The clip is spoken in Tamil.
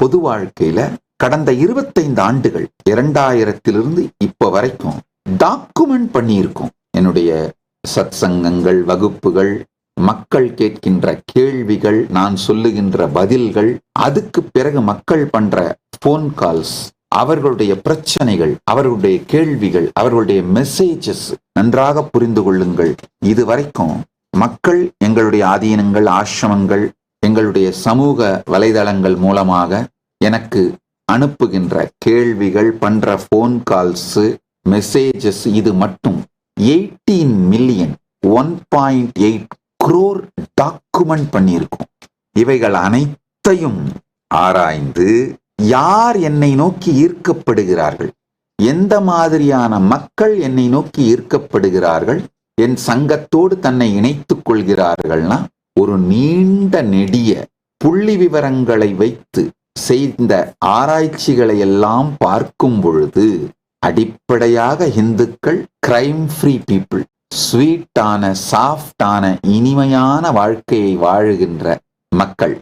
பொது வாழ்க்கையில கடந்த 25 ஆண்டுகள் 2000 இப்ப வரைக்கும் டாக்குமெண்ட் பண்ணியிருக்கோம். என்னுடைய சத்சங்கங்கள், வகுப்புகள், மக்கள் கேட்கின்ற கேள்விகள், நான் சொல்லுகின்ற பதில்கள், அதுக்கு பிறகு மக்கள் பண்ற போன் கால்ஸ், அவர்களுடைய பிரச்சனைகள், அவர்களுடைய கேள்விகள், அவர்களுடைய மெசேஜஸ் நன்றாக புரிந்து கொள்ளுங்கள். இதுவரைக்கும் மக்கள் எங்களுடைய ஆதீனங்கள், ஆசிரமங்கள், எங்களுடைய சமூக வலைதளங்கள் மூலமாக எனக்கு அனுப்புகின்ற கேள்விகள், பண்ற போன் கால்ஸ், மெசேஜஸ், இது மட்டும் 18 மில்லியன் 1.8 crore டாக்குமெண்ட் பண்ணியிருக்கோம். இவைகள் அனைத்தையும் ஆராய்ந்து யார் என்னை நோக்கி ஈர்க்கப்படுகிறார்கள், எந்த மாதிரியான மக்கள் என்னை நோக்கி ஈர்க்கப்படுகிறார்கள், என் சங்கத்தோடு தன்னை இணைத்துக் கொள்கிறார்கள்னா ஒரு நீண்ட நெடிய புள்ளி விவரங்களை வைத்து செய்த ஆராய்ச்சிகளை எல்லாம் பார்க்கும் பொழுது அடிப்படையாக இந்துக்கள் கிரைம் ஃப்ரீ பீப்புள், ஸ்வீட்டான, சாஃப்டான, இனிமையான வாழ்க்கையை வாழுகின்ற மக்கள்.